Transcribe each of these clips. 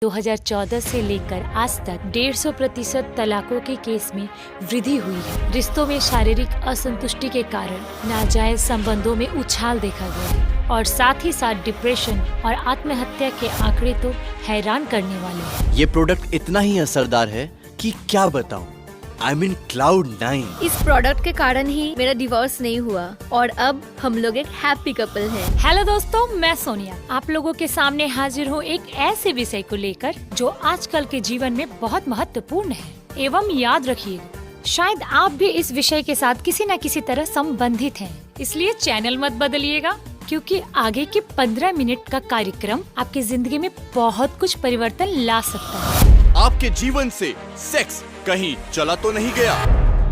2014 से लेकर आज तक 150% तलाकों के केस में वृद्धि हुई है। रिश्तों में शारीरिक असंतुष्टि के कारण नाजायज संबंधों में उछाल देखा गया है और साथ ही साथ डिप्रेशन और आत्महत्या के आंकड़े तो हैरान करने वाले हैं। ये प्रोडक्ट इतना ही असरदार है कि क्या बताऊं। I mean Cloud 9। इस प्रोडक्ट के कारण ही मेरा डिवोर्स नहीं हुआ और अब हम लोग एक हैप्पी कपल हैं। हेलो दोस्तों, मैं सोनिया आप लोगों के सामने हाजिर हूँ एक ऐसे विषय को लेकर जो आजकल के जीवन में बहुत महत्वपूर्ण है एवं याद रखिएगा, शायद आप भी इस विषय के साथ किसी न किसी तरह संबंधित हैं। इसलिए चैनल मत बदलिएगा क्योंकि आगे के 15 मिनट का कार्यक्रम आपकी जिंदगी में बहुत कुछ परिवर्तन ला सकता है। आपके जीवन से सेक्स कहीं चला तो नहीं गया?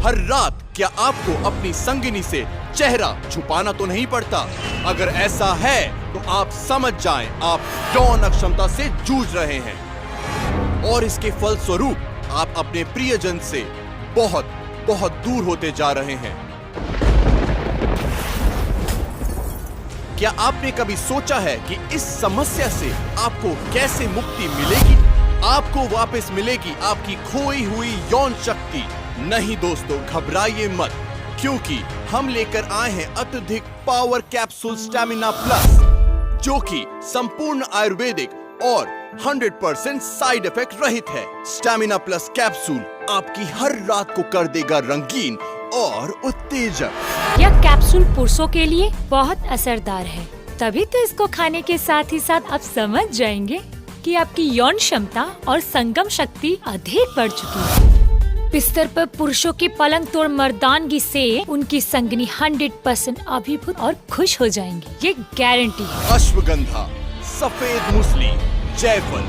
हर रात क्या आपको अपनी संगिनी से चेहरा छुपाना तो नहीं पड़ता? अगर ऐसा है तो आप समझ जाएं आप यौन अक्षमता से जूझ रहे हैं और इसके फलस्वरूप आप अपने प्रियजन से बहुत बहुत दूर होते जा रहे हैं। क्या आपने कभी सोचा है कि इस समस्या से आपको कैसे मुक्ति मिलेगी? आपको वापस मिलेगी आपकी खोई हुई यौन शक्ति। नहीं दोस्तों, घबराइए मत, क्योंकि हम लेकर आए हैं अत्यधिक पावर कैप्सूल स्टैमिना प्लस, जो कि संपूर्ण आयुर्वेदिक और 100% साइड इफेक्ट रहित है। स्टैमिना प्लस कैप्सूल आपकी हर रात को कर देगा रंगीन और उत्तेजक। यह कैप्सूल पुरुषों के लिए बहुत असरदार है, तभी तो इसको खाने के साथ ही साथ आप समझ जाएंगे कि आपकी यौन क्षमता और संगम शक्ति अधिक बढ़ चुकी है। बिस्तर पर पुरुषों की पलंग तोड़ मर्दानगी से उनकी संगनी 100% अभिभूत और खुश हो जाएंगी, ये गारंटी है। अश्वगंधा, सफेद मूसली, जायफल,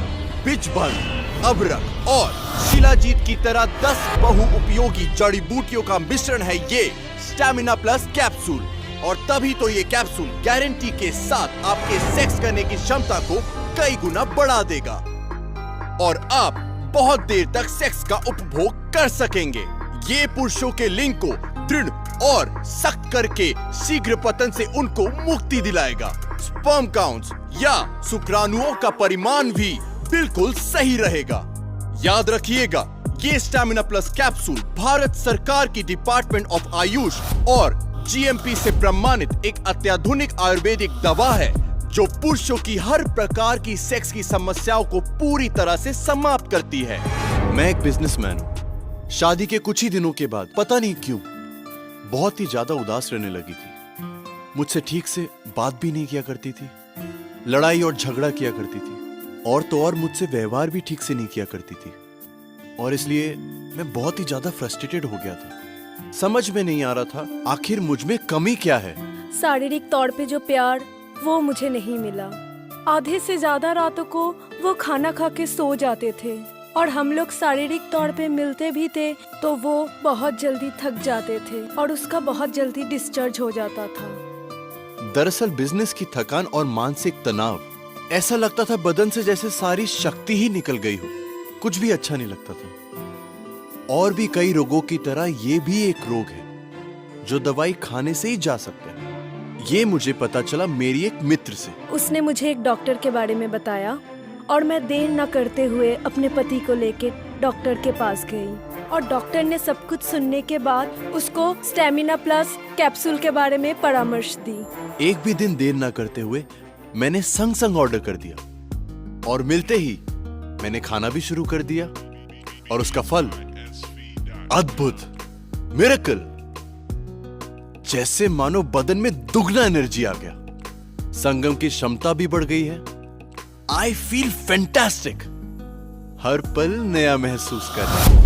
बिजभन, अबरक और शिलाजीत की तरह 10 बहुउपयोगी जड़ी बूटियों का मिश्रण है ये स्टैमिना प्लस कैप्सूल। और तभी तो ये कैप्सूल गारंटी के साथ आपके सेक्स करने की क्षमता को कई गुना बढ़ा देगा और आप बहुत देर तक सेक्स का उपभोग कर सकेंगे। ये पुरुषों के लिंग को दृढ़ और सख्त करके शीघ्र पतन से उनको मुक्ति दिलाएगा। स्पर्म काउंट्स या शुक्राणुओं का परिमाण भी बिल्कुल सही रहेगा। याद रखिएगा, ये स्टैमिना प्लस कैप्सूल भारत सरकार की डिपार्टमेंट ऑफ आयुष और GMP से प्रमाणित एक अत्याधुनिक आयुर्वेदिक दवा है जो पुरुषों की हर प्रकार की सेक्स की समस्याओं को पूरी तरह से समाप्त करती है। मैं एक बिजनेसमैन हूँ। शादी के कुछ ही दिनों के बाद पता नहीं क्यों बहुत ही ज्यादा उदास रहने लगी थी। मुझसे ठीक से बात भी नहीं किया करती थी, लड़ाई और झगड़ा किया करती थी और तो और मुझसे व्यवहार भी ठीक से नहीं किया करती थी और इसलिए मैं बहुत ही ज्यादा फ्रस्ट्रेटेड हो गया था। समझ में नहीं आ रहा था आखिर मुझ में कमी क्या है। शारीरिक तौर पे जो प्यार वो मुझे नहीं मिला। आधे से ज्यादा रातों को वो खाना खा के सो जाते थे और हम लोग शारीरिक तौर पे मिलते भी थे तो वो बहुत जल्दी थक जाते थे और उसका बहुत जल्दी डिस्चार्ज हो जाता था। दरअसल बिजनेस की थकान और मानसिक तनाव, ऐसा लगता था बदन से जैसे सारी शक्ति ही निकल गई हो, कुछ भी अच्छा नहीं लगता था। और भी कई रोगों की तरह ये भी एक रोग है जो दवाई खाने से ही जा सकता है। ये मुझे पता चला मेरी एक मित्र से। उसने मुझे एक डॉक्टर के बारे में बताया और मैं देर न करते हुए अपने पति को लेके डॉक्टर के पास गई और डॉक्टर ने सब कुछ सुनने के बाद उसको स्टैमिना प्लस कैप्सूल के बारे में परामर्श दी। एक भी दिन देर न करते हुए मैंने संग संग ऑर्डर कर दिया और मिलते ही मैंने खाना भी शुरू कर दिया और उसका फल अद्भुत, मिरेकल, जैसे मानो बदन में दुगना एनर्जी आ गया, संगम की क्षमता भी बढ़ गई है। आई फील फैंटास्टिक, हर पल नया महसूस कर रहा हूं।